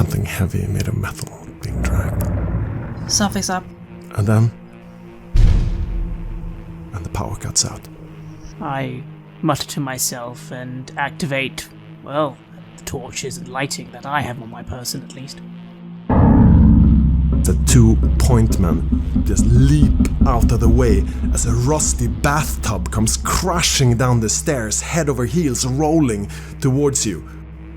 something heavy made of metal being dragged. Something's up. And then the power cuts out. I mutter to myself and activate, well, the torches and lighting that I have on my person at least. The 2 point men just leap out of the way as a rusty bathtub comes crashing down the stairs, head over heels, rolling towards you.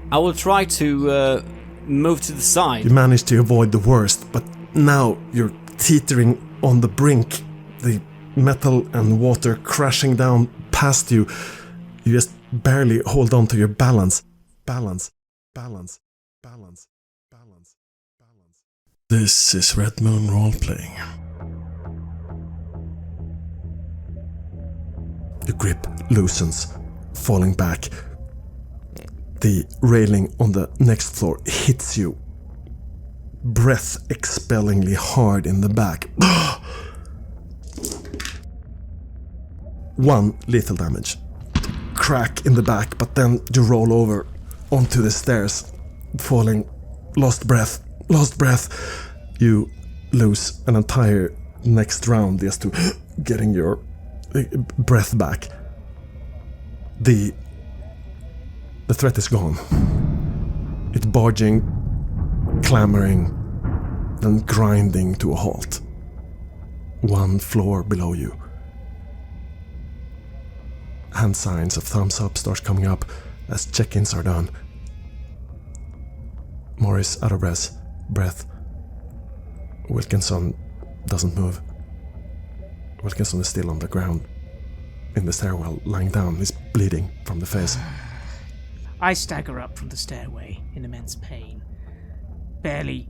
I will try to move to the side. You manage to avoid the worst, but now you're teetering on the brink. The metal and water crashing down past you. You just barely hold on to your balance. Balance. This is Red Moon Roleplaying. The grip loosens, falling back. The railing on the next floor hits you, breath expellingly hard in the back. 1 lethal damage. Crack in the back, but then you roll over onto the stairs, falling, lost breath. You lose an entire next round just to getting your breath back. The threat is gone. It's barging, clamoring, and grinding to a halt. 1 floor below you. Hand signs of thumbs up start coming up as check-ins are done. Morris out of breath. Wilkinson doesn't move. Wilkinson is still on the ground in the stairwell, lying down. He's bleeding from the face. I stagger up from the stairway in immense pain. Barely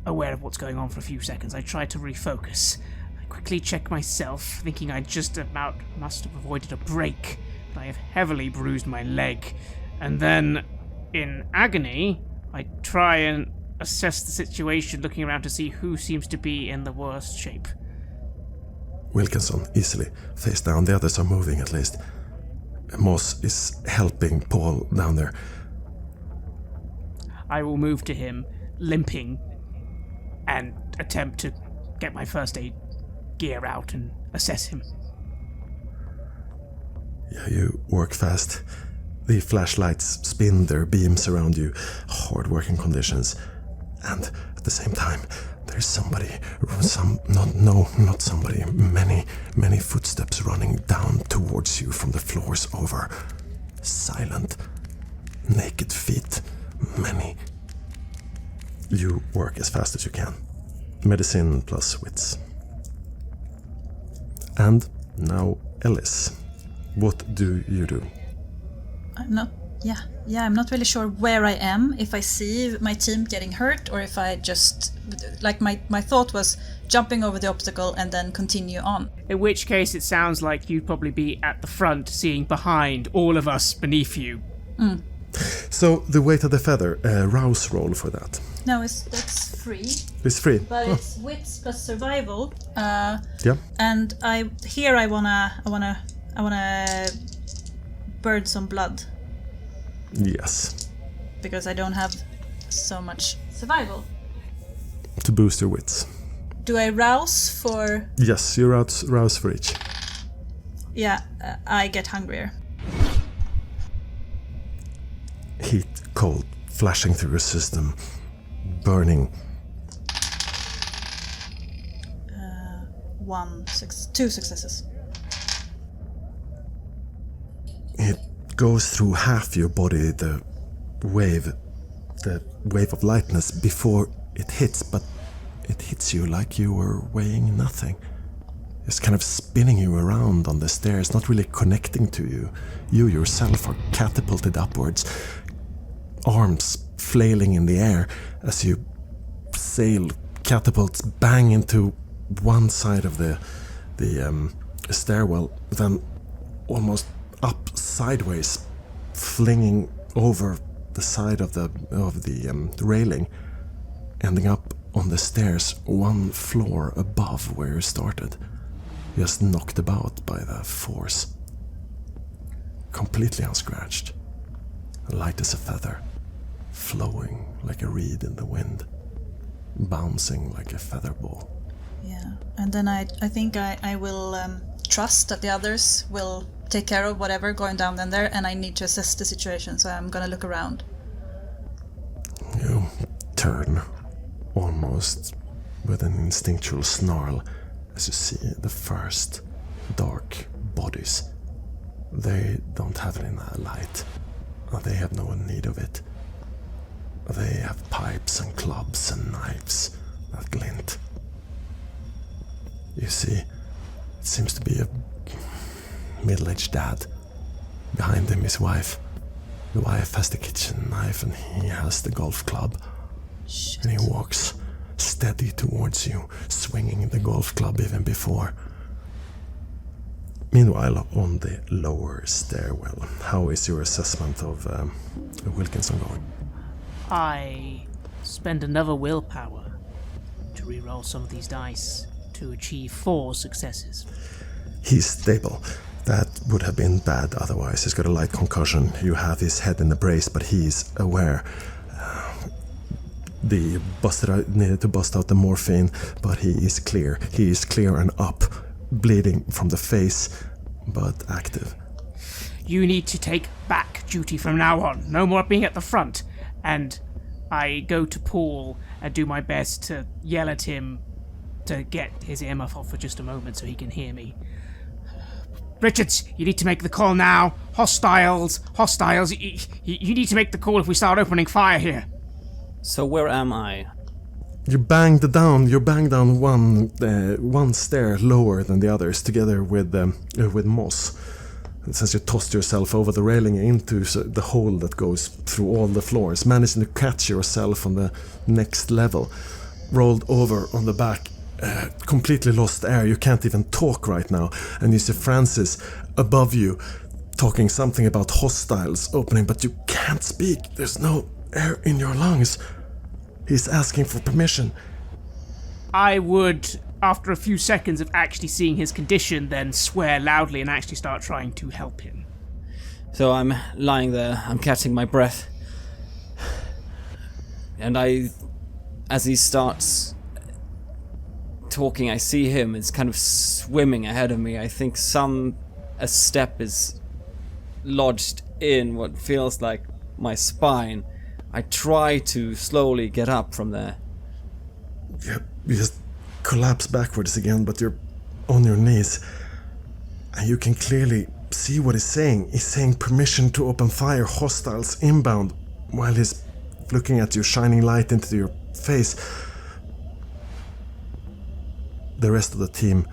aware of what's going on for a few seconds, I try to refocus. I quickly check myself, thinking I just about must have avoided a break, but I have heavily bruised my leg. And then, in agony, I try and assess the situation, looking around to see who seems to be in the worst shape. Wilkinson, easily, face down. The others are moving at least. Moss is helping Paul down there. I will move to him, limping, and attempt to get my first aid gear out and assess him. Yeah, you work fast. The flashlights spin their beams around you. Hard working conditions. And at the same time, there's somebody, not somebody, many footsteps running down towards you from the floors over. Silent, naked feet, many. You work as fast as you can. Medicine plus wits. And now Ellis. What do you do? I'm not really sure where I am, if I see my team getting hurt or if I just, like my thought was jumping over the obstacle and then continue on. In which case it sounds like you'd probably be at the front, seeing behind all of us beneath you. Mm. So the weight of the feather, rouse roll for that. No, it's free. It's free. But it's wits plus survival. Yeah. And I wanna burn some blood. Yes. Because I don't have so much survival. To boost your wits. Do I rouse for... Yes, you rouse for each. Yeah, I get hungrier. Heat, cold, flashing through your system. Burning. 2 successes. It goes through half your body, the wave of lightness before it hits, but it hits you like you were weighing nothing. It's kind of spinning you around on the stairs, not really connecting to you. You yourself are catapulted upwards, arms flailing in the air as you sail. Catapults bang into one side of the stairwell, then almost up sideways, flinging over the side of the railing, ending up on the stairs 1 floor above where you started. Just knocked about by the force. Completely unscratched. Light as a feather. flowing like a reed in the wind, bouncing like a feather ball. Yeah, and then I think I will trust that the others will take care of whatever going down in there, and I need to assess the situation, so I'm gonna look around. You turn, almost with an instinctual snarl, as you see the first dark bodies. They don't have any light. They have no need of it. They have pipes and clubs and knives that glint. You see, it seems to be a middle-aged dad. Behind him, his wife. The wife has the kitchen knife and he has the golf club. Shit. And he walks steady towards you, swinging the golf club even before. Meanwhile, on the lower stairwell, how is your assessment of Wilkinson going? I spend another willpower to reroll some of these dice to achieve 4 successes. He's stable. That would have been bad otherwise. He's got a light concussion. You have his head in the brace, but he's aware. The busted out, needed to bust out the morphine, but he is clear. He is clear and up, bleeding from the face, but active. You need to take back duty from now on. No more being at the front. And I go to Paul and do my best to yell at him to get his earmuff off for just a moment so he can hear me. Richards, you need to make the call now. Hostiles. You need to make the call if we start opening fire here. So where am I? You bang down one stair lower than the others, together with Moss. And since you tossed yourself over the railing into the hole that goes through all the floors, managing to catch yourself on the next level, rolled over on the back, completely lost air. You can't even talk right now, and you see Francis above you talking something about hostiles opening, but you can't speak. There's no air in your lungs. He's asking for permission. I would, after a few seconds of actually seeing his condition, then swear loudly and actually start trying to help him. So I'm lying there, I'm catching my breath. And as he starts talking, I see him, it's kind of swimming ahead of me. I think a step is lodged in what feels like my spine. I try to slowly get up from there. You just collapse backwards again, but you're on your knees. And you can clearly see what he's saying. He's saying permission to open fire, hostiles inbound, while he's looking at you, shining light into your face. The rest of the team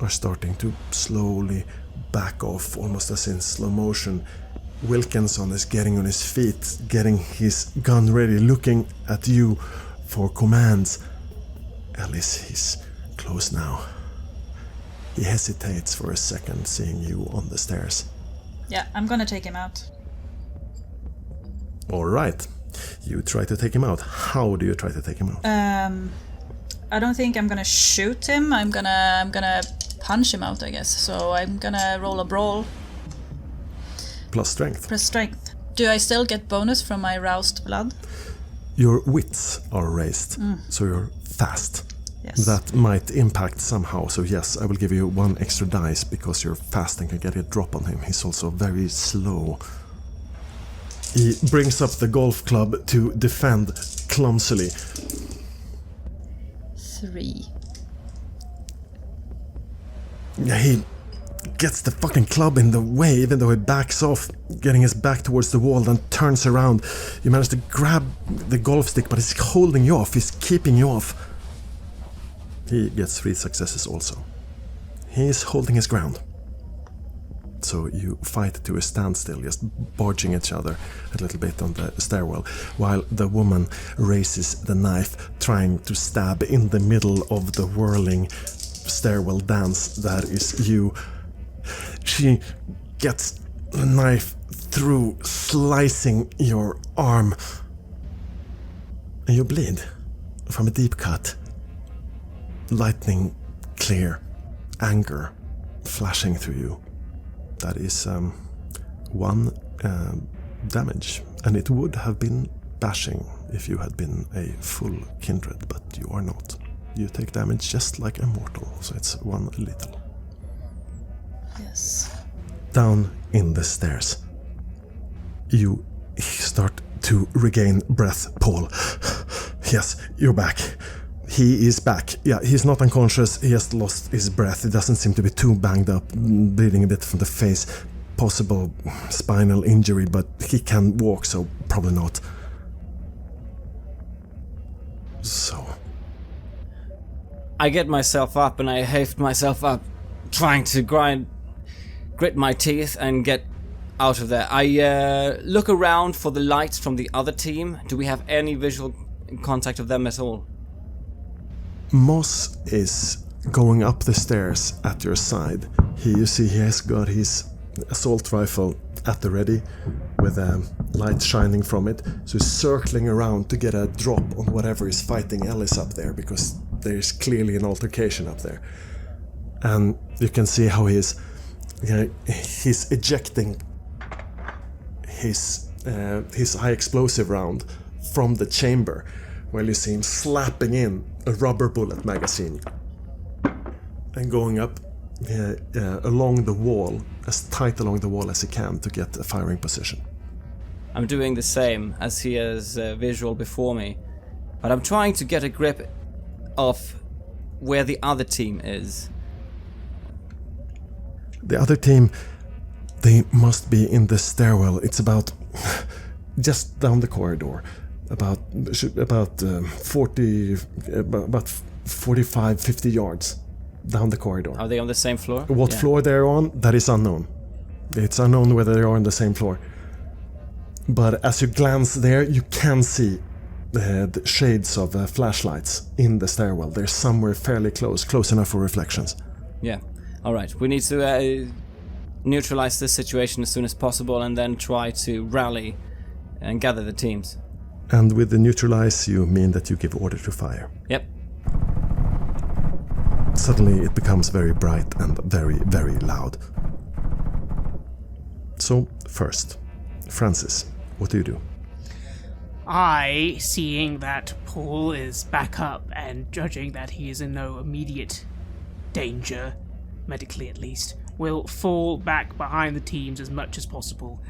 are starting to slowly back off, almost as in slow motion. Wilkinson is getting on his feet, getting his gun ready, looking at you for commands. Ellis, he's close now. He hesitates for a second, seeing you on the stairs. Yeah, I'm gonna take him out. All right. You try to take him out. How do you try to take him out? I don't think I'm gonna shoot him. I'm gonna punch him out, I guess. So I'm gonna roll a brawl. Plus strength. Plus strength. Do I still get bonus from my roused blood? Your wits are raised, so you're fast. Yes. That might impact somehow, so yes, I will give you 1 extra dice because you're fast and can get a drop on him. He's also very slow. He brings up the golf club to defend clumsily. 3. Yeah, he gets the fucking club in the way, even though he backs off, getting his back towards the wall, then turns around. You manage to grab the golf stick, but he's holding you off, he's keeping you off. He gets 3 successes also. He's holding his ground. So you fight to a standstill, just barging each other a little bit on the stairwell, while the woman raises the knife, trying to stab in the middle of the whirling stairwell dance that is you. She gets the knife through, slicing your arm, and you bleed from a deep cut. Lightning clear, anger flashing through you. That is 1 damage, and it would have been bashing if you had been a full kindred, but you are not. You take damage just like a mortal, so it's one little. Yes. Down in the stairs. You start to regain breath, Paul. Yes, you're back. He is back. Yeah, he's not unconscious. He has lost his breath. He doesn't seem to be too banged up, bleeding a bit from the face. Possible spinal injury, but he can walk, so probably not. So... I get myself up and I haft myself up, trying to grit my teeth and get out of there. I look around for the lights from the other team. Do we have any visual contact of them at all? Moss is going up the stairs at your side. You see he has got his assault rifle at the ready with light shining from it. So he's circling around to get a drop on whatever is fighting Ellis up there, because there's clearly an altercation up there. And you can see how he's ejecting his high explosive round from the chamber, while you see him slapping in a rubber bullet magazine and going up along the wall, as tight along the wall as he can to get a firing position. I'm doing the same, as he has visual before me, but I'm trying to get a grip of where the other team is. The other team, they must be in the stairwell. It's about just down the corridor, about 45-50 yards down the corridor. Are they on the same floor? What floor they're on, that is unknown. It's unknown whether they are on the same floor. But as you glance there, you can see the shades of flashlights in the stairwell. They're somewhere fairly close enough for reflections. Yeah. Alright, we need to neutralize this situation as soon as possible and then try to rally and gather the teams. And with the neutralize, you mean that you give order to fire? Yep. Suddenly it becomes very bright and very, very loud. So, first, Francis, what do you do? I, seeing that Paul is back up and judging that he is in no immediate danger, medically at least, will fall back behind the teams as much as possible,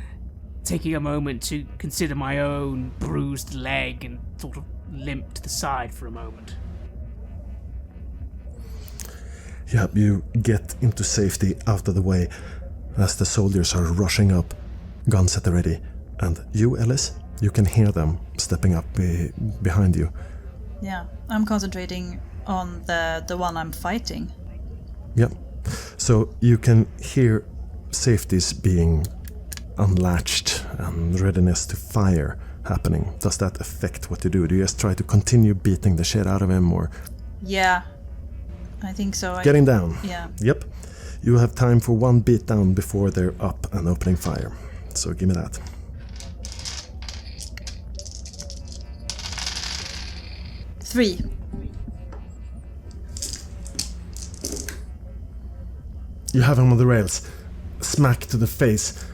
taking a moment to consider my own bruised leg and sort of limp to the side for a moment. Yeah, you get into safety out of the way as the soldiers are rushing up, guns at the ready. And you, Ellis, you can hear them stepping up behind you. Yeah, I'm concentrating on the one I'm fighting. Yep. So you can hear safeties being unlatched and readiness to fire happening. Does that affect what you do? Do you just try to continue beating the shit out of him, or...? Yeah, I think so. Getting down? Yeah. Yep. You have time for one beat down before they're up and opening fire. So give me that. Three. You have him on the rails. Smack to the face.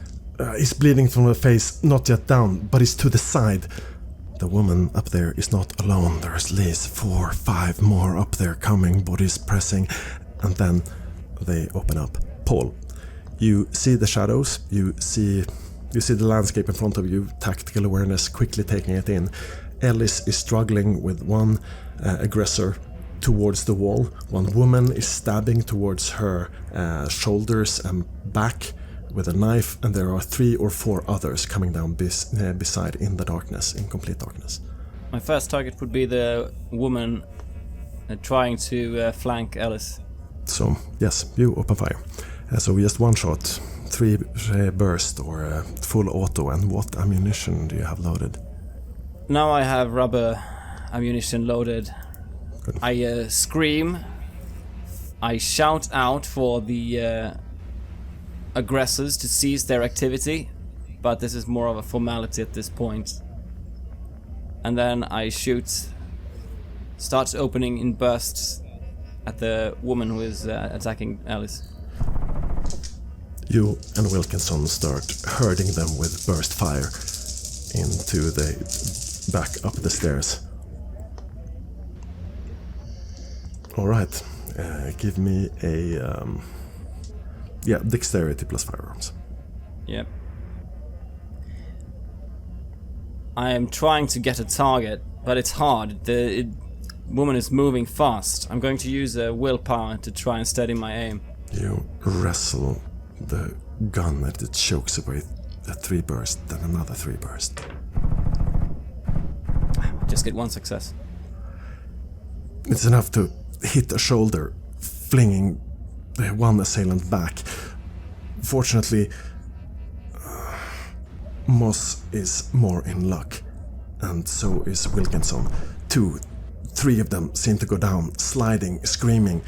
He's bleeding from the face, not yet down, but he's to the side. The woman up there is not alone. There's at least 4 or 5 more up there coming, bodies pressing, and then they open up. Paul, you see the shadows, you see the landscape in front of you, tactical awareness, quickly taking it in. Ellis is struggling with one aggressor towards the wall. One woman is stabbing towards her shoulders and back with a knife, and there are 3 or 4 others coming down beside in the darkness, in complete darkness. My first target would be the woman trying to flank Ellis. So, yes, you open fire. So just one shot, 3 burst or full auto, and what ammunition do you have loaded? Now I have rubber ammunition loaded. Good. I scream. I shout out for the aggressors to cease their activity, but this is more of a formality at this point. And then I shoot, start opening in bursts at the woman who is attacking Alice. You and Wilkinson start herding them with burst fire into the back up the stairs. Alright, give me a... dexterity plus firearms. Yep. I am trying to get a target, but it's hard. The woman is moving fast. I'm going to use a willpower to try and steady my aim. You wrestle the gun and it chokes away a 3 burst, then another 3 burst. Just get 1 success. It's enough to hit a shoulder, flinging the one assailant back. Fortunately, Moss is more in luck, and so is Wilkinson. 2, 3 of them seem to go down, sliding, screaming.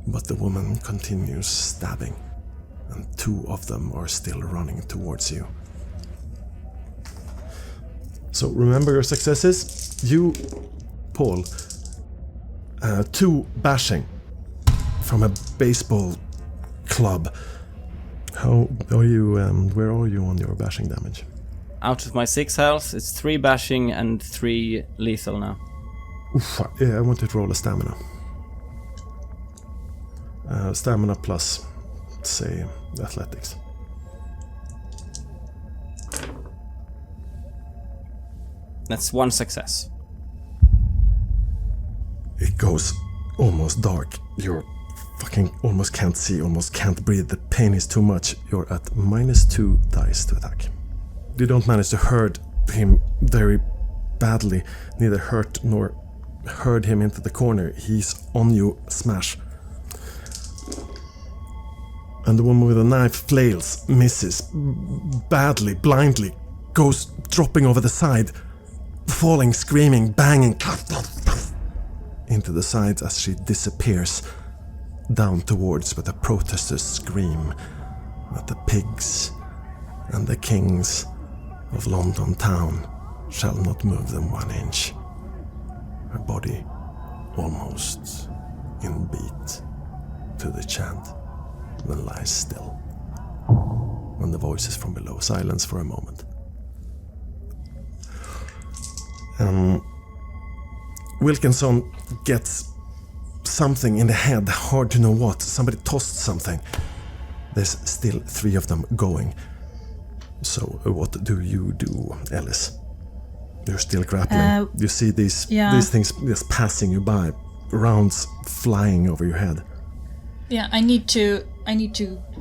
But the woman continues stabbing, and 2 of them are still running towards you. So remember your successes. You, Paul, 2 bashing from a baseball club. How are you, where are you on your bashing damage? Out of my 6 health, it's 3 bashing and 3 lethal now. Oof, yeah, I want you to roll a stamina. Stamina plus, say, athletics. That's 1 success. It goes almost dark. You're fucking almost can't see, almost can't breathe. The pain is too much. You're at -2 dice to attack. You don't manage to hurt him very badly. Neither hurt nor hurt him into the corner. He's on you, smash. And the woman with a knife flails, misses, badly, blindly, goes dropping over the side, falling, screaming, banging into the sides as she disappears down towards where the protesters scream that the pigs and the kings of London town shall not move them 1 inch. Her body almost in beat to the chant, then lies still. When the voices from below silence for a moment. Wilkinson gets something in the head, hard to know what. Somebody tossed something. There's still 3 of them going. So what do you do, Ellis? You're still grappling. You see these things just passing you by, rounds flying over your head. Yeah, I need to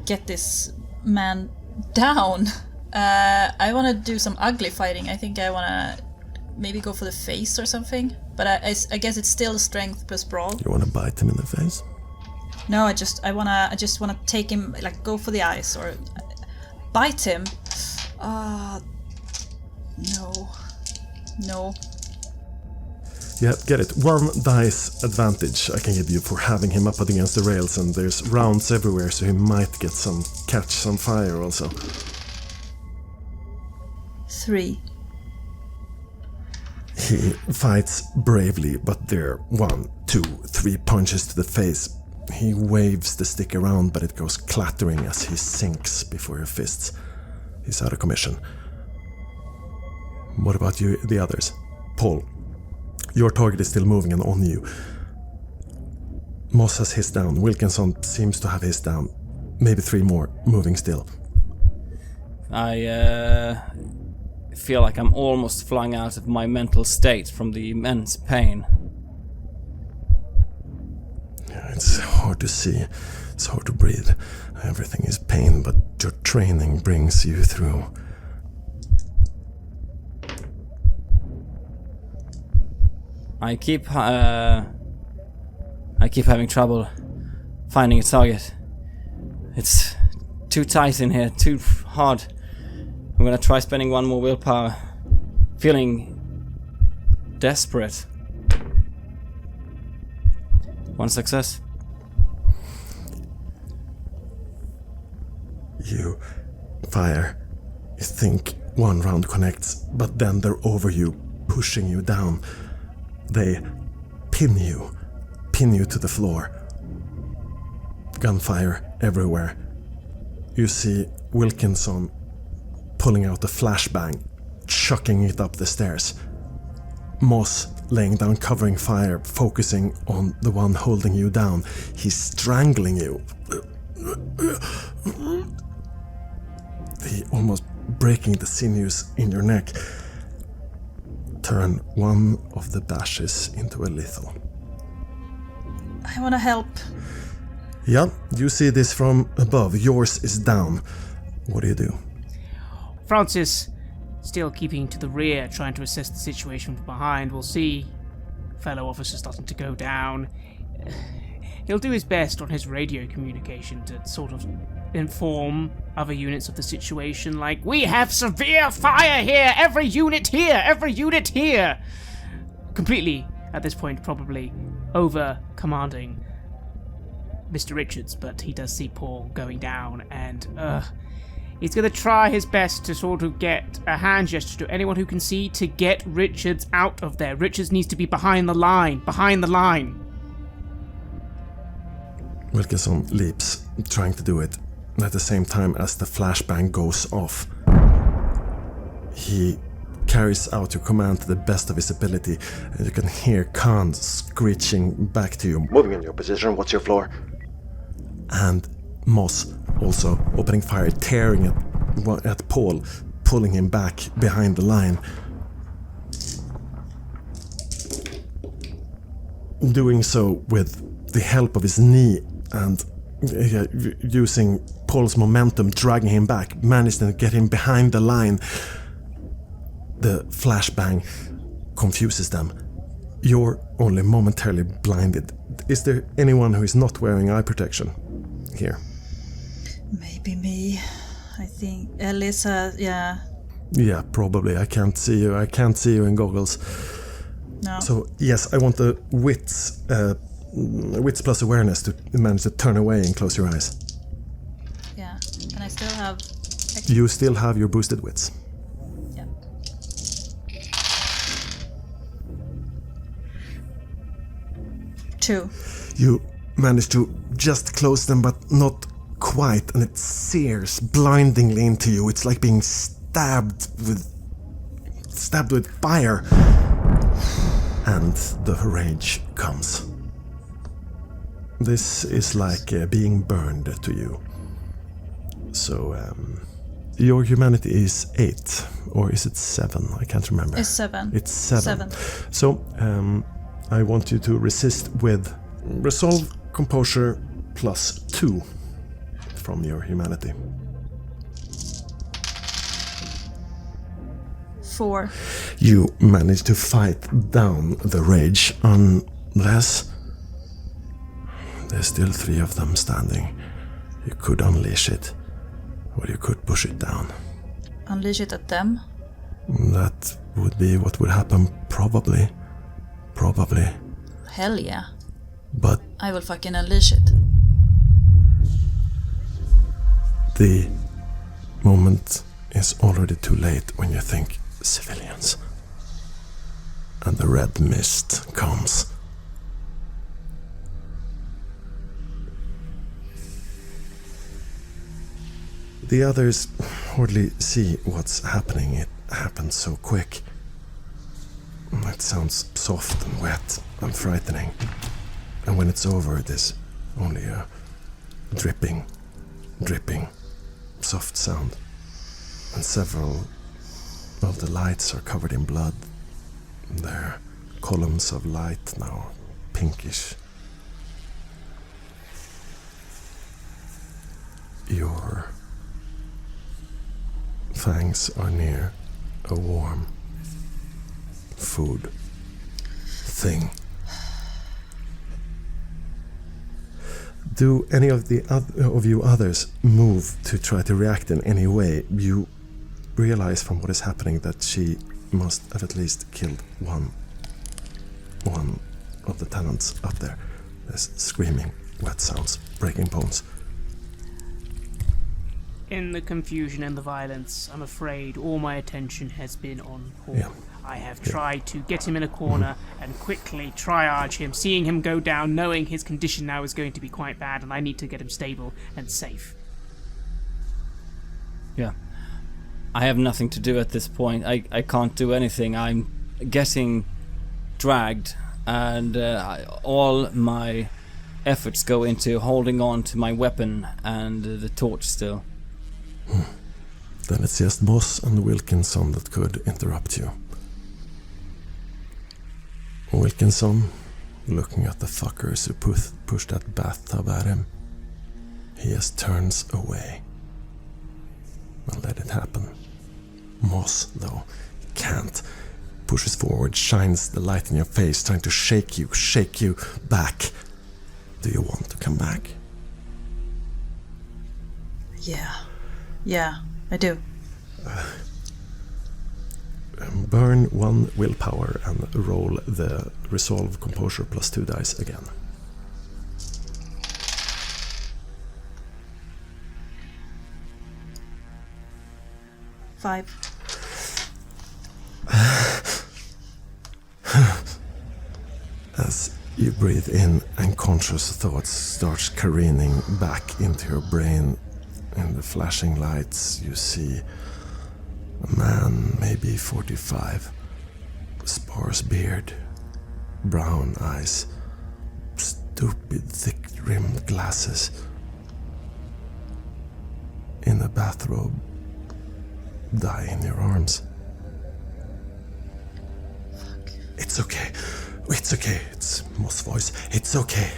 get this man down. I want to do some ugly fighting. I think I want to maybe go for the face or something. But I guess it's still strength plus brawl. You want to bite him in the face? No, I just want to take him, like, go for the eyes or bite him. No. Yeah, get it. 1 dice advantage I can give you for having him up against the rails, and there's rounds everywhere, so he might catch some fire also. 3. He fights bravely, but there 1, 2, 3 punches to the face. He waves the stick around, but it goes clattering as he sinks before your fists. He's out of commission. What about you, the others? Paul, your target is still moving and on you. Moss has his down. Wilkinson seems to have his down. Maybe 3 more, moving still. I feel like I'm almost flying out of my mental state from the immense pain. Yeah, it's hard to see. It's hard to breathe. Everything is pain, but your training brings you through. I keep having trouble finding a target. It's too tight in here, too hard. I'm gonna try spending 1 more willpower. Feeling desperate. 1 success. You fire. You think 1 round connects, but then they're over you, pushing you down. They pin you to the floor. Gunfire everywhere. You see Wilkinson pulling out a flashbang, chucking it up the stairs. Moss laying down covering fire, focusing on the one holding you down. He's strangling you. He almost breaking the sinews in your neck. Turn one of the dashes into a lethal. I want to help. Yeah, you see this from above. Yours is down. What do? Francis, still keeping to the rear, trying to assess the situation from behind, will see fellow officers starting to go down. He'll do his best on his radio communication to sort of inform other units of the situation, like, "We have severe fire here! Every unit here! Every unit here!" Completely, at this point, probably over-commanding Mr. Richards, but he does see Paul going down, and he's going to try his best to sort of get a hand gesture to anyone who can see to get Richards out of there. Richards needs to be behind the line. Behind the line. Wilkinson leaps, trying to do it at the same time as the flashbang goes off. He carries out your command to the best of his ability, and you can hear Khan screeching back to you. Moving in your position, what's your floor? And Moss also opening fire, tearing at Paul, pulling him back behind the line. Doing so with the help of his knee and using Paul's momentum, dragging him back, managed to get him behind the line. The flashbang confuses them. You're only momentarily blinded. Is there anyone who is not wearing eye protection here? Maybe me. I think Elisa, yeah. Yeah, probably. I can't see you. I can't see you in goggles. No. So, yes, I want a wits plus awareness to manage to turn away and close your eyes. Yeah. And I still have... You still have your boosted wits. Yeah. Two. You manage to just close them, but not quite, and it sears blindingly into you. It's like being stabbed with fire. And the rage comes. This is like being burned to you. So, your humanity is 8, or is it 7? I can't remember. It's 7. It's 7. So, I want you to resist with Resolve Composure plus 2 from your humanity. 4. You manage to fight down the rage, unless there's still 3 of them standing. You could unleash it, or you could push it down. Unleash it at them? That would be what would happen, probably. Hell yeah. But I will fucking unleash it. the moment is already too late when you think civilians. And the red mist comes. The others hardly see what's happening. It happened so quick. It sounds soft and wet and frightening. And when it's over, there's only a dripping, soft sound. And several of the lights are covered in blood. They're columns of light now, pinkish. Your fangs are near a warm food thing. Do any of you others move to try to react in any way? You realize from what is happening that she must have at least killed one of the tenants up there. There's screaming, wet sounds, breaking bones. In the confusion and the violence, I'm afraid all my attention has been on Paul. Yeah. I have tried to get him in a corner and quickly triage him, seeing him go down, knowing his condition now is going to be quite bad and I need to get him stable and safe. Yeah. I have nothing to do at this point. I can't do anything. I'm getting dragged, and all my efforts go into holding on to my weapon and the torch still. Then it's just Boss and Wilkinson that could interrupt you. Wilkinson, looking at the fuckers who pushed that bathtub at him, he just turns away and let it happen. Moss, though, can't. Pushes forward, shines the light in your face, trying to shake you back. Do you want to come back? Yeah, I do. Burn 1 willpower and roll the Resolve Composure +2 dice again. Five. As you breathe in, unconscious thoughts start careening back into your brain. In the flashing lights, you see a man, maybe 45, sparse beard, brown eyes, stupid thick-rimmed glasses, in a bathrobe, die in your arms. Fuck. It's okay. It's Moss' voice. It's okay.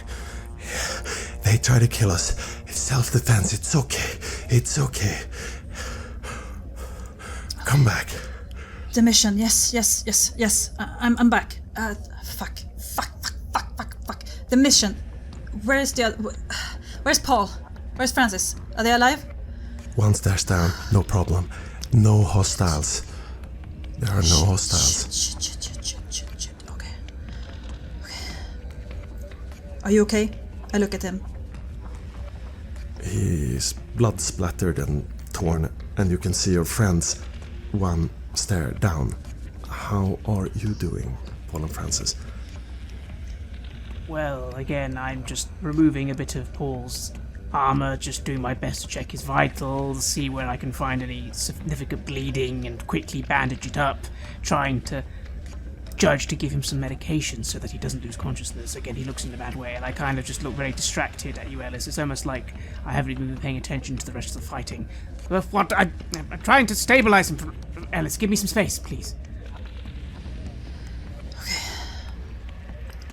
They try to kill us. It's self-defense. It's okay. Come back. The mission. Yes. I'm back. Fuck. The mission. Where's Paul? Where's Francis? Are they alive? One stairs down. No problem. No hostiles. There are no hostiles. Shit. Okay. Are you okay? I look at him. He's blood splattered and torn, and you can see your friends one stair down. How are you doing, Paul and Francis? Well, again, I'm just removing a bit of Paul's armor, just doing my best to check his vitals, see where I can find any significant bleeding and quickly bandage it up, trying to judge to give him some medication so that he doesn't lose consciousness. Again, he looks in a bad way, and I kind of just look very distracted at you, Ellis. It's almost like I haven't even been paying attention to the rest of the fighting. I'm trying to stabilize him. Ellis, give me some space, please.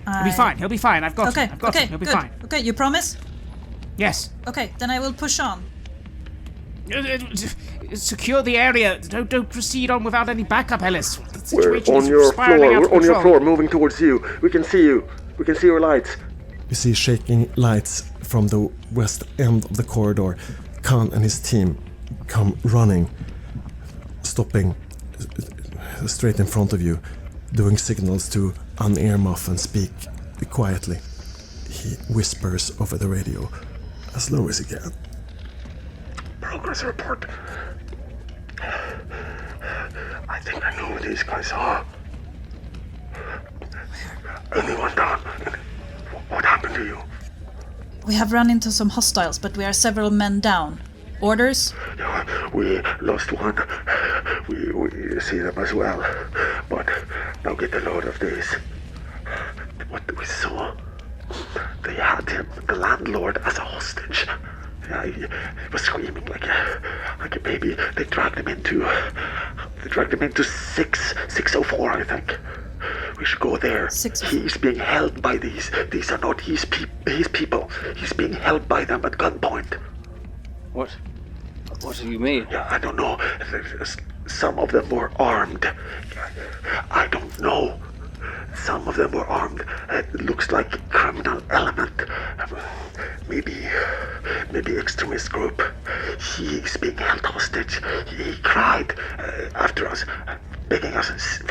He'll be fine. He'll be fine. I've got him. He'll be fine. Okay, you promise? Yes. Okay, then I will push on. Secure the area. Don't proceed on without any backup, Ellis. The We're situation on is your spiraling floor. out of We're on your control. floor, moving towards you. We can see you. We can see your lights. You see shaking lights from the west end of the corridor. Khan and his team come running, stopping straight in front of you, doing signals to unearmuff and speak quietly. He whispers over the radio as low as he can. Progress report. I think I know who these guys are. Anyone down? What happened to you? We have run into some hostiles, but we are several men down. Orders? Yeah, we lost one. We see them as well. But now get a load of this. What we saw, they had him, the landlord, as a hostage. Yeah, he was screaming like a baby. They dragged him into 604, I think. We should go there. He's being held by these. These are not his people. He's being held by them at gunpoint. What do you mean? Yeah, I don't know. Some of them were armed. I don't know. Some of them were armed. It looks like a criminal element. Maybe extremist group. He's being held hostage. He cried after us, begging us.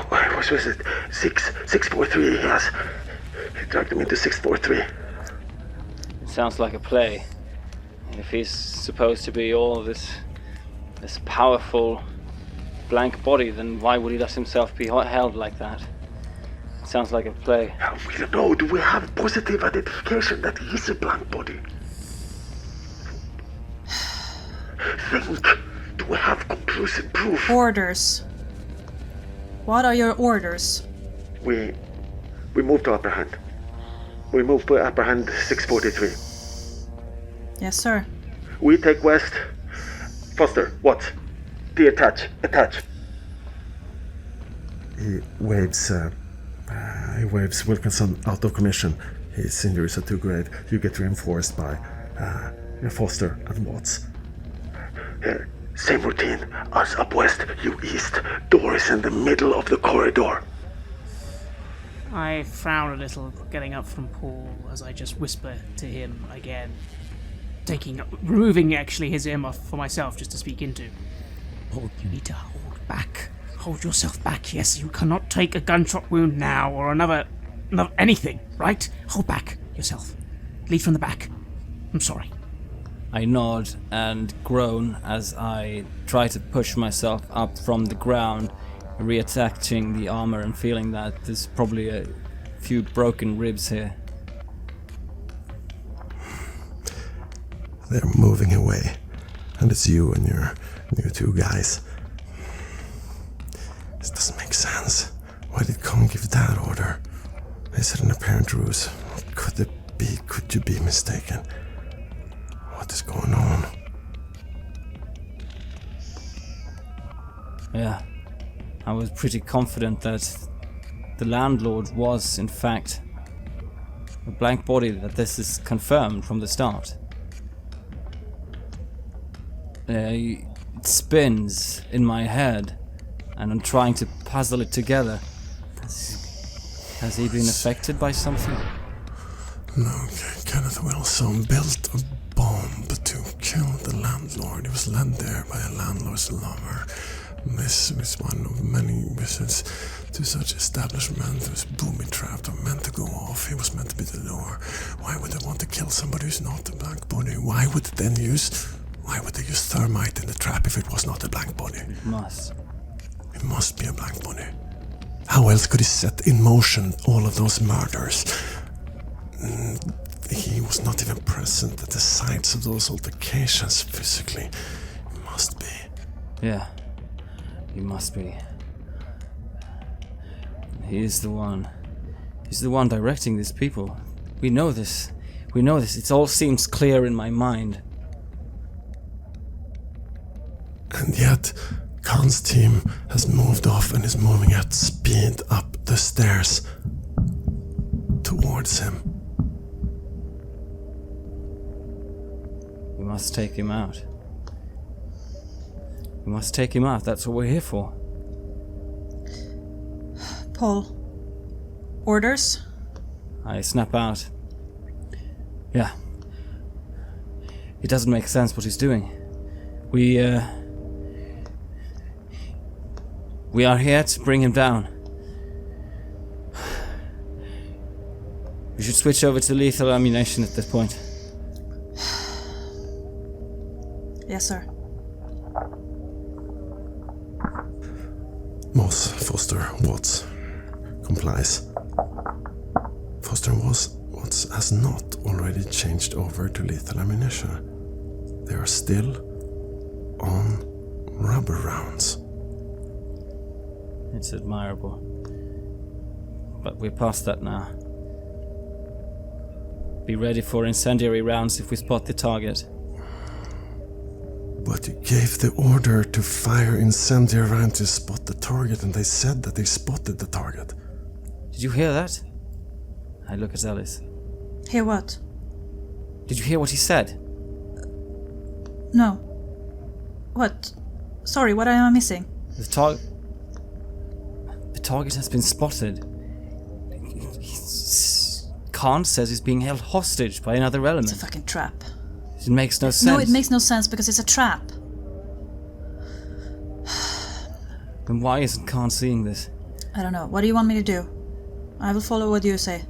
What was it? 643. Yes. He dragged him into 643. It sounds like a play. If he's supposed to be all this powerful blank body, then why would he let himself be held like that? It sounds like a play. We don't know. Do we have positive identification that he's a blank body? Think. Do we have proof. Orders. What are your orders? We move to upper hand. We move to upper hand 643. Yes, sir. We take west. Foster, what? Attach. He waves Wilkinson out of commission. His injuries are too great. You get reinforced by Foster and Watts. Same routine. Us up west, you east. Door is in the middle of the corridor. I frown a little, getting up from Paul as I just whisper to him again, removing actually his earmuff for myself just to speak into. Paul, you need to hold back. Hold yourself back, yes. You cannot take a gunshot wound now or another anything, right? Hold back yourself. Lead from the back. I'm sorry. I nod and groan as I try to push myself up from the ground, reattaching the armor and feeling that there's probably a few broken ribs here. They're moving away, and it's you and your two guys. This doesn't make sense. Why did Khan give that order? They said an apparent ruse. What could it be? Could you be mistaken? What is going on? Yeah, I was pretty confident that the Landlord was, in fact, a blank body, that this is confirmed from the start. It spins in my head, and I'm trying to puzzle it together. Has he been affected by something? No, Kenneth Wilson built a bomb to kill the Landlord. He was led there by a landlord's lover. This was one of many visits to such establishment. It was booby-trapped or meant to go off. He was meant to be the lure. Why would they want to kill somebody who's not a blank body? Why would they use thermite in the trap if it was not a blank body? It must. It must be a blank body. How else could he set in motion all of those murders? He was not even present at the sites of those altercations physically. It must be. Yeah, he must be. He's the one. He's the one directing these people. We know this. It all seems clear in my mind. And yet, Khan's team has moved off and is moving at speed up the stairs towards him. We must take him out. We must take him out. That's what we're here for. Paul. Orders? I snap out. Yeah. It doesn't make sense what he's doing. We are here to bring him down. We should switch over to lethal ammunition at this point. Yes, sir. Moss, Foster, Watts complies. Foster and Watts has not already changed over to lethal ammunition. They are still on rubber rounds. It's admirable. But we're past that now. Be ready for incendiary rounds if we spot the target. But you gave the order to fire incendiary rounds to spot the target, and they said that they spotted the target. Did you hear that? I look at Alice. Hear what? Did you hear what he said? No. What? Sorry, what am I missing? The target has been spotted. Khan says he's being held hostage by another element. It's a fucking trap. It makes no sense. No, it makes no sense because it's a trap. Then why isn't Khan seeing this? I don't know. What do you want me to do? I will follow what you say.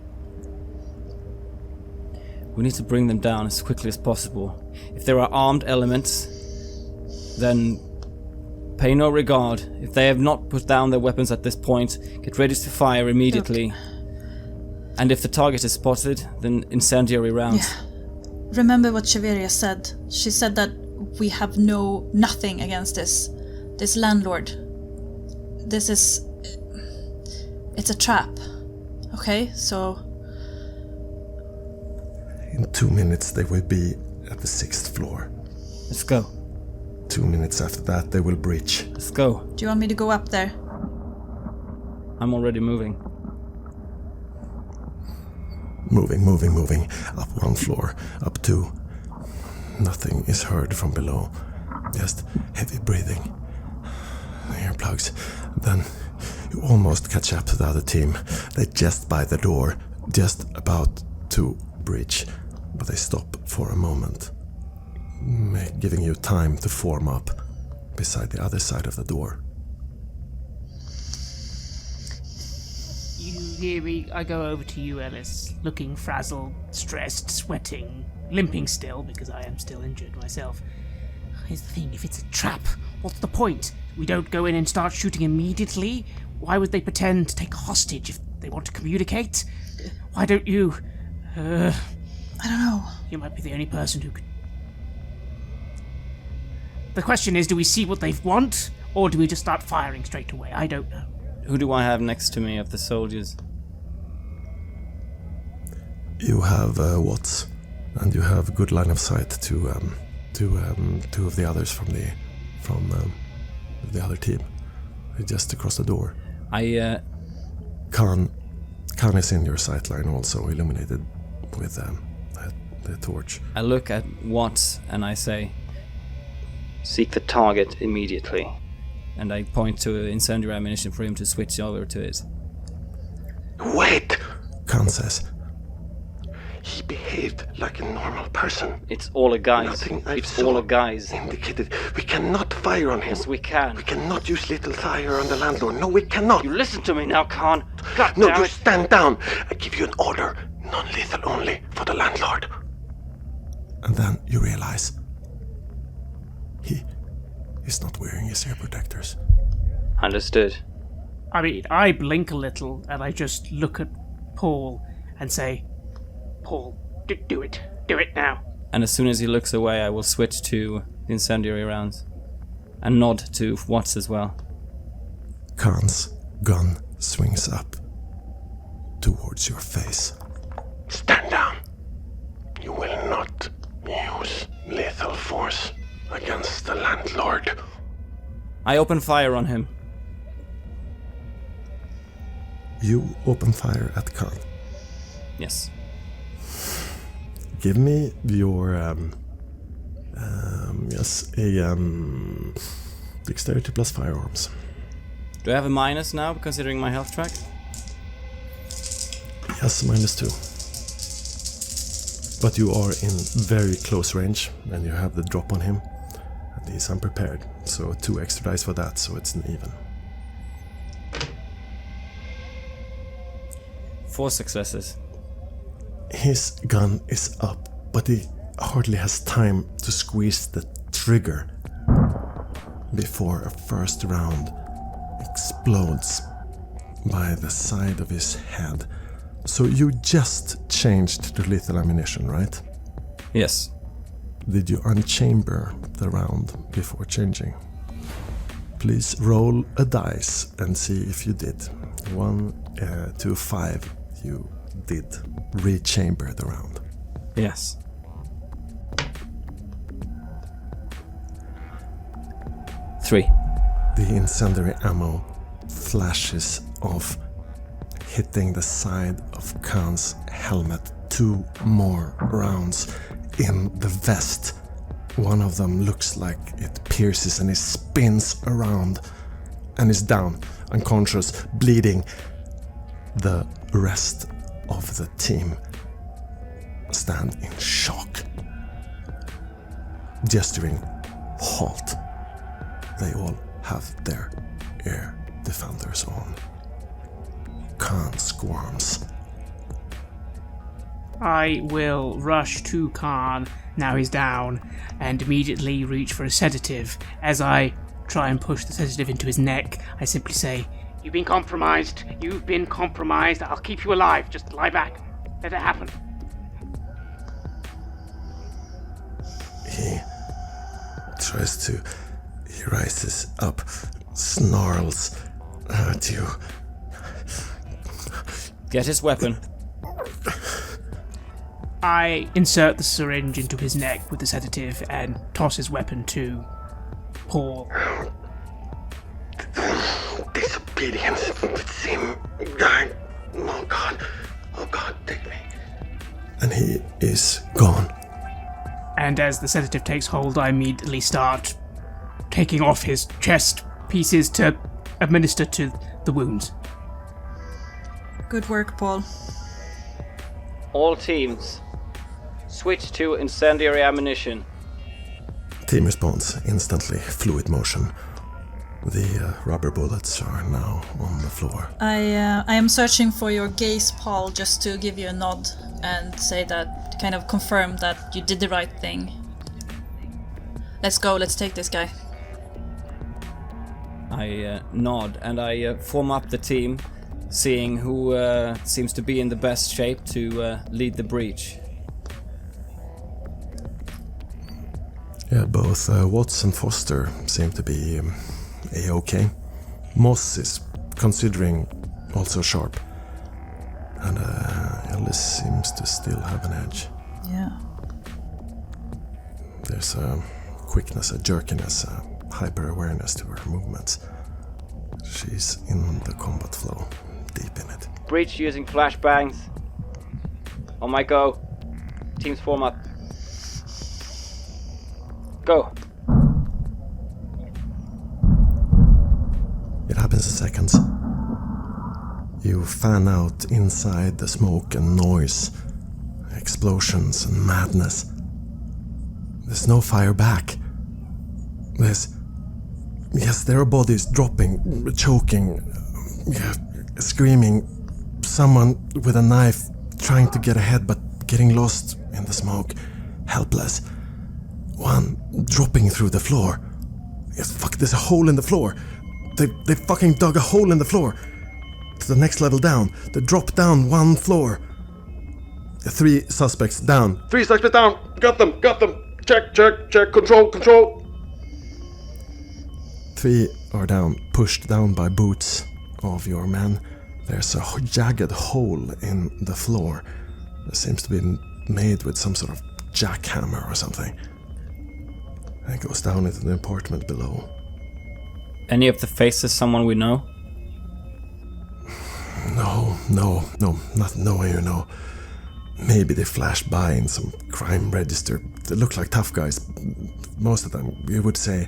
We need to bring them down as quickly as possible. If there are armed elements, then pay no regard. If they have not put down their weapons at this point, get ready to fire immediately. Look. And if the target is spotted, then incendiary rounds. Yeah. Remember what Cheveria said. She said that we have nothing against this. This landlord. This is... It's a trap. Okay, so... In 2 minutes they will be at the 6th floor. Let's go. 2 minutes after that they will breach. Let's go. Do you want me to go up there? I'm already moving. Moving. Up 1 floor, up 2. Nothing is heard from below. Just heavy breathing. Earplugs. Then you almost catch up to the other team. They're just by the door, just about to breach. But they stop for a moment, giving you time to form up beside the other side of the door. You hear me? I go over to you, Ellis, looking frazzled, stressed, sweating, limping still, because I am still injured myself. Here's the thing, if it's a trap, what's the point? We don't go in and start shooting immediately? Why would they pretend to take a hostage if they want to communicate? Why don't you... I don't know. You might be the only person who could... The question is, do we see what they want, or do we just start firing straight away? I don't know. Who do I have next to me of the soldiers? You have Watts, and you have good line of sight to 2 of the others from the other team, just across the door. Khan is in your sight line, also illuminated with the torch. I look at Watts and I say, "Seek the target immediately." And I point to incendiary ammunition for him to switch over to it. Wait! Khan says, He behaved like a normal person. It's all a guise. Nothing I It's saw all a guise. indicated we cannot fire on him. Yes, we can. We cannot use little fire on the landlord. No, we cannot. You listen to me now, Khan. God No, damn you it. stand down. I give you an order. Non-lethal only for the landlord. and then you realize he is not wearing his ear protectors. Understood. I mean, I blink a little and I just look at Paul and say, Paul, do it. Do it now. And as soon as he looks away, I will switch to the incendiary rounds. And nod to Watts as well. Khan's gun swings up towards your face. Stand down. You will not use lethal force against the landlord. I open fire on him. You open fire at Khan. Yes. Give me your dexterity plus firearms. Do I have a minus now, considering my health track? Yes, -2. But you are in very close range, and you have the drop on him, and he's unprepared. So 2 extra dice for that, so it's an even. 4 successes. His gun is up, but he hardly has time to squeeze the trigger before a first round explodes by the side of his head. So you just changed to lethal ammunition, right? Yes. Did you unchamber the round before changing? Please roll a dice and see if you did. 1 to 5, you did rechamber the round. Yes. Three. The incendiary ammo flashes off, hitting the side of Khan's helmet. 2 more rounds in the vest. One of them looks like it pierces and it spins around and is down, unconscious, bleeding. The rest of the team stand in shock, gesturing halt. They all have their air defenders on. Khan squirms. I will rush to Khan, now he's down, and immediately reach for a sedative. As I try and push the sedative into his neck, I simply say, "You've been compromised. You've been compromised. I'll keep you alive. Just lie back. Let it happen." He rises up, snarls at you. Get his weapon. I insert the syringe into his neck with the sedative and toss his weapon to Paul. Disobedience. It's him. Oh God, take me. And he is gone. And as the sedative takes hold, I immediately start taking off his chest pieces to administer to the wounds. Good work, Paul. All teams, switch to incendiary ammunition. Team response instantly, fluid motion. The rubber bullets are now on the floor. I am searching for your gaze, Paul, just to give you a nod and say that, kind of confirm that you did the right thing. Let's go, let's take this guy. I nod and I form up the team, seeing who seems to be in the best shape to lead the breach. Yeah, both Watts and Foster seem to be A-OK. Moss is considering also sharp. And Ellis seems to still have an edge. Yeah. There's a quickness, a jerkiness, a hyper-awareness to her movements. She's in the combat flow, deep in it. Breach using flashbangs. On my go. Teams form up. Go. It happens in seconds. You fan out inside the smoke and noise, explosions and madness. There's no fire back. There are bodies dropping, choking, screaming. Someone with a knife trying to get ahead but getting lost in the smoke, helpless. One dropping through the floor. Yes, fuck, there's a hole in the floor. They fucking dug a hole in the floor. To the next level down. They dropped down one floor. 3 suspects down. 3 suspects down. Got them. Check. Control. 3 are down, pushed down by boots of your men. There's a jagged hole in the floor. That seems to be made with some sort of jackhammer or something. And it goes down into the apartment below. Any of the faces someone we know? No, no one you know. Maybe they flashed by in some crime register. They look like tough guys. Most of them, you would say.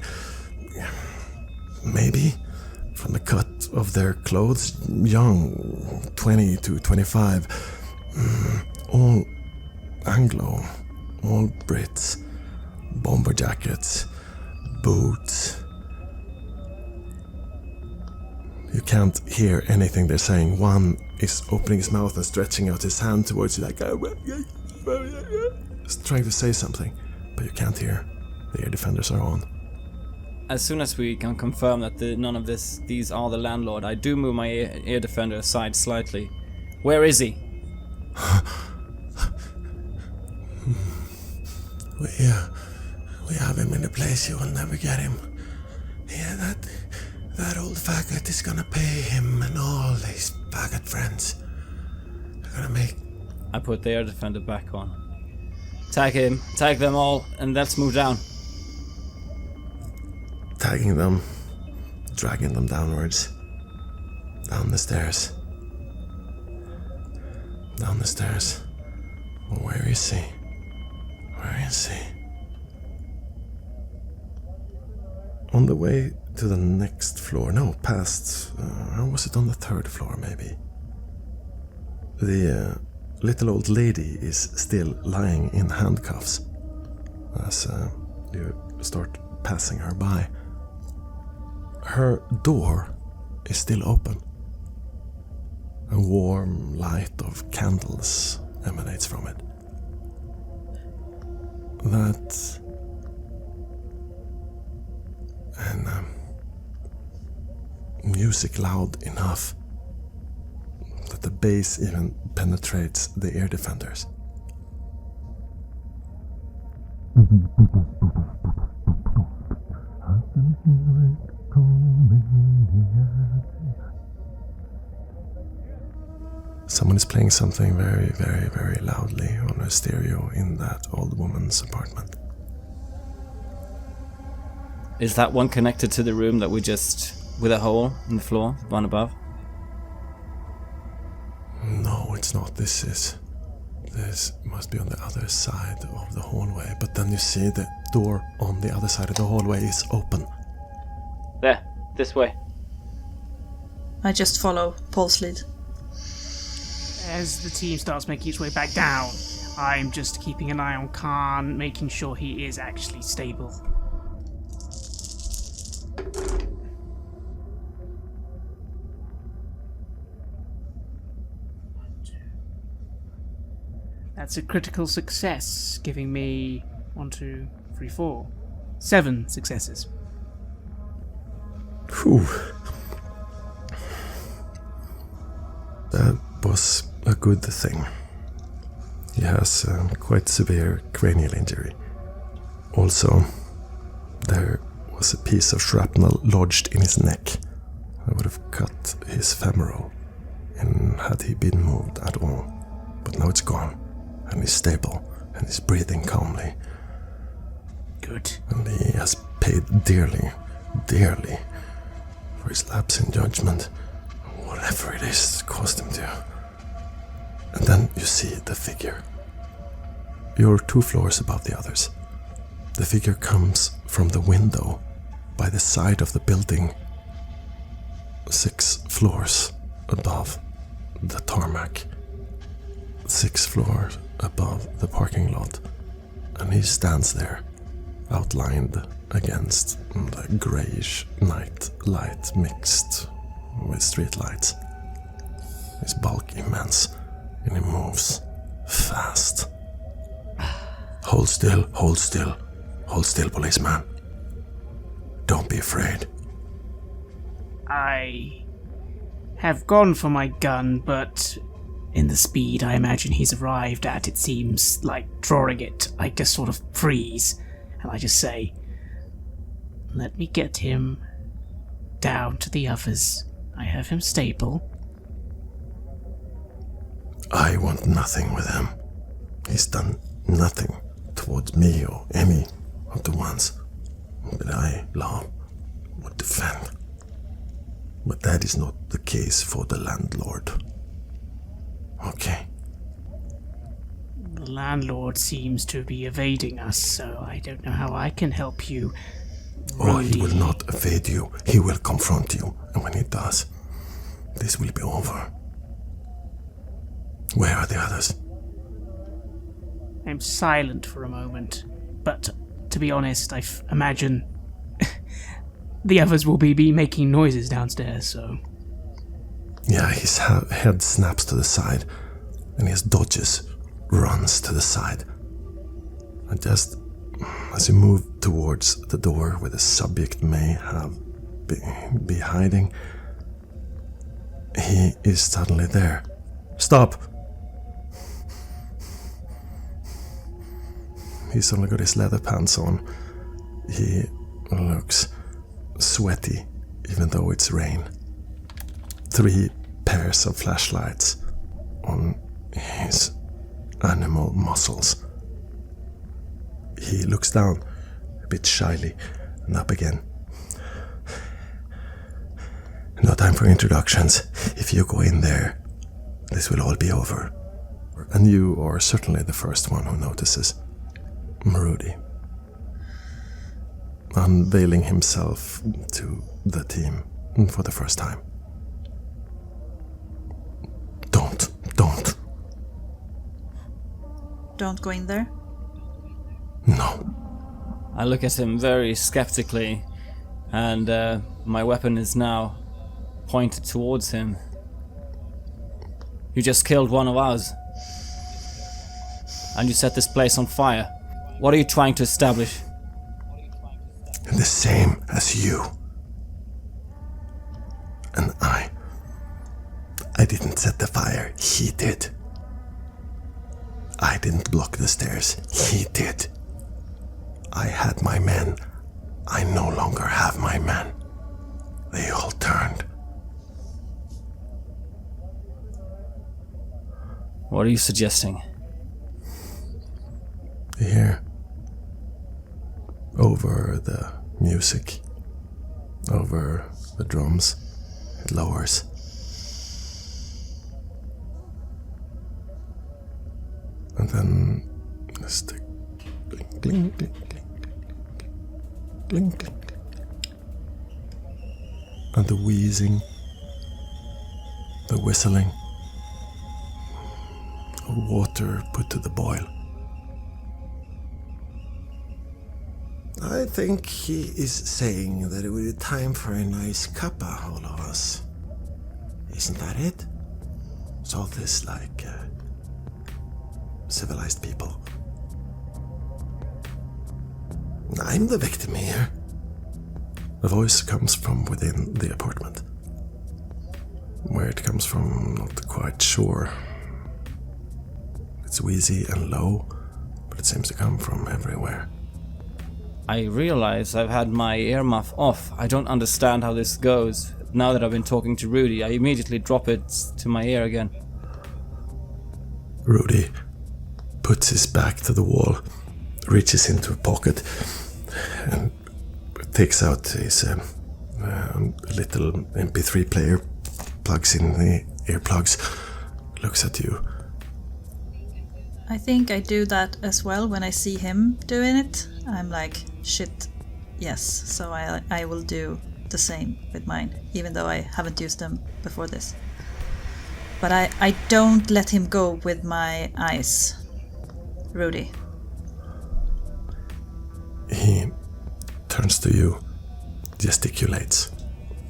Maybe. From the cut of their clothes, young, 20 to 25. All Anglo, all Brits. Bomber jackets, boots. You can't hear anything they're saying. One is opening his mouth and stretching out his hand towards you like just trying to say something, but you can't hear. The air defenders are on. As soon as we can confirm that none of these are the landlord, I do move my air defender aside slightly. Where is he? We have him in a place you will never get him. Yeah, that old faggot is gonna pay him and all his faggot friends. They're gonna make... I put the air defender back on. Tag him, tag them all, and let's move down. Tagging them, dragging them downwards. Down the stairs. Down the stairs. Well, where is he? Where is he? On the way to the next floor. No, past... or was it on the 3rd floor, maybe? The little old lady is still lying in handcuffs as you start passing her by. Her door is still open. A warm light of candles emanates from it. That... and music loud enough that the bass even penetrates the air defenders. I can hear Someone is playing something very, very, very loudly on a stereo in that old woman's apartment. Is that one connected to the room that we just... with a hole in the floor, one above? No, it's not. This must be on the other side of the hallway. But then you see the door on the other side of the hallway is open. There, this way. I just follow Paul's lead. As the team starts making its way back down, I'm just keeping an eye on Khan, making sure he is actually stable. That's a critical success, giving me 7 successes. Whew. That was a good thing. He has quite severe cranial injury. Also, there was a piece of shrapnel lodged in his neck. I would have cut his femoral, and had he been moved at all. But now it's gone, and he's stable, and he's breathing calmly. Good. And he has paid dearly, dearly for his lapse in judgment. Whatever it is caused him to. And then you see the figure. You're 2 floors above the others. The figure comes from the window by the side of the building, 6 floors above the tarmac, 6 floors above the parking lot, and he stands there, outlined against the greyish night light mixed with street lights. His bulk immense, and he moves fast. Hold still, hold still, hold still, policeman. Don't be afraid. I have gone for my gun, but in the speed I imagine he's arrived at, it seems like drawing it, I just sort of freeze, and I just say, let me get him down to the others. I have him stable. I want nothing with him. He's done nothing towards me or any of the ones that I love or defend. But that is not the case for the landlord. Okay. The landlord seems to be evading us, so I don't know how I can help you. Oh, he Rudy. will not evade you. He will confront you. And when he does, this will be over. Where are the others? I'm silent for a moment, but to be honest, I imagine the others will be making noises downstairs, so... Yeah, his head snaps to the side, and his dodges, runs to the side. And just as you move towards the door where the subject may have be hiding, he is suddenly there. Stop! He's only got his leather pants on. He looks sweaty, even though it's rain. 3 pairs of flashlights on his animal muscles. He looks down, a bit shyly, and up again. No time for introductions. If you go in there, this will all be over. And you are certainly the first one who notices. Rudy. Unveiling himself to the team for the first time. Don't. Don't go in there. No. I look at him very skeptically, and my weapon is now pointed towards him. You just killed one of us, and you set this place on fire. What are you trying to establish? The same as you. And I didn't set the fire, he did. I didn't block the stairs, he did. I had my men. I no longer have my men. They all turned. What are you suggesting? Here, over the music, over the drums, it lowers. And then there's the clink, clink, clink, clink, clink, clink, and the wheezing, the whistling of water put to the boil. I think he is saying that it will be time for a nice cuppa, all of us. Isn't that it? Solve this like civilized people. I'm the victim here. The voice comes from within the apartment. Where it comes from, not quite sure. It's wheezy and low, but it seems to come from everywhere. I realize I've had my earmuff off. I don't understand how this goes. Now that I've been talking to Rudy, I immediately drop it to my ear again. Rudy puts his back to the wall, reaches into a pocket, and takes out his little MP3 player, plugs in the earplugs, looks at you. I think I do that as well when I see him doing it. I'm like, shit, yes. So I will do the same with mine, even though I haven't used them before this. But I don't let him go with my eyes. Rudy. He turns to you, gesticulates,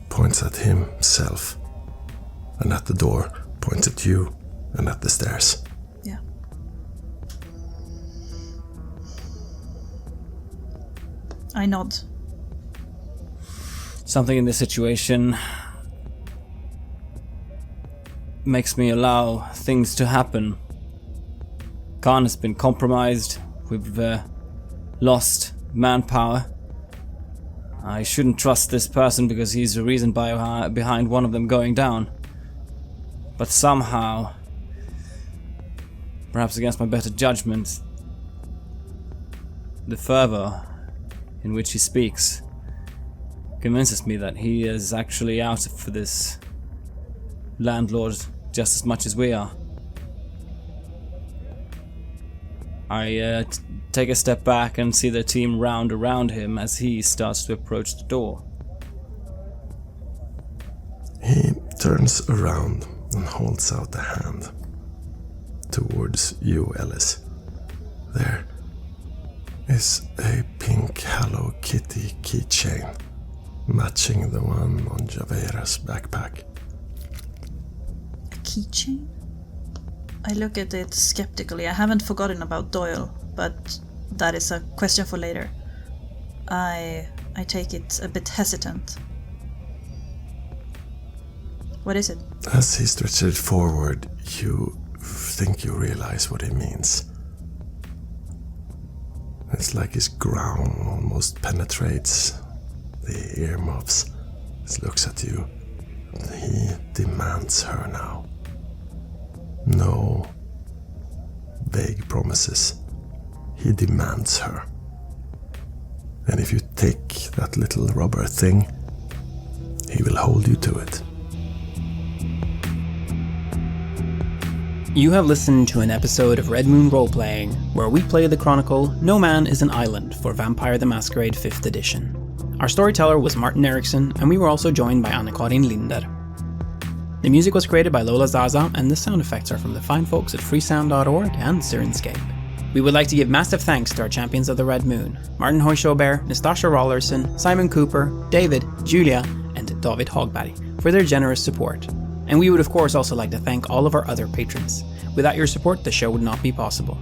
points at himself, and at the door, points at you and at the stairs. Yeah. I nod. Something in this situation makes me allow things to happen. Khan has been compromised. We've lost manpower. I shouldn't trust this person because he's the reason behind one of them going down. But somehow, perhaps against my better judgment, the fervor in which he speaks convinces me that he is actually out for this landlord just as much as we are. I take a step back and see the team round around him as he starts to approach the door. He turns around and holds out a hand towards you, Ellis. There is a pink Hello Kitty keychain matching the one on Javera's backpack. A keychain? I look at it skeptically. I haven't forgotten about Doyle, but that is a question for later. I take it a bit hesitant. What is it? As he stretches it forward, you think you realize what it means. It's like his growl almost penetrates the earmuffs. He looks at you. He demands her now. No vague promises. He demands her. And if you take that little rubber thing, he will hold you to it. You have listened to an episode of Red Moon Roleplaying, where we play the chronicle No Man is an Island for Vampire the Masquerade 5th edition. Our storyteller was Martin Ericsson, and we were also joined by Anna-Karin Linder. The music was created by Lola Zaza, and the sound effects are from the fine folks at freesound.org and Sirenscape. We would like to give massive thanks to our champions of the Red Moon, Martin Heuschober, Nastasia Raulerson, Simon Cooper, David, Julia, and David Hagberg for their generous support. And we would of course also like to thank all of our other patrons. Without your support, the show would not be possible.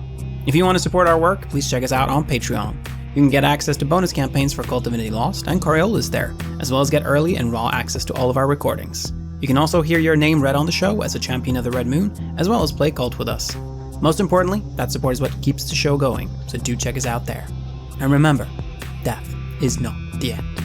If you want to support our work, please check us out on Patreon. You can get access to bonus campaigns for Cult Divinity Lost and Coriolis there, as well as get early and raw access to all of our recordings. You can also hear your name read on the show as a champion of the Red Moon, as well as play Cult with us. Most importantly, that support is what keeps the show going, so do check us out there. And remember, death is not the end.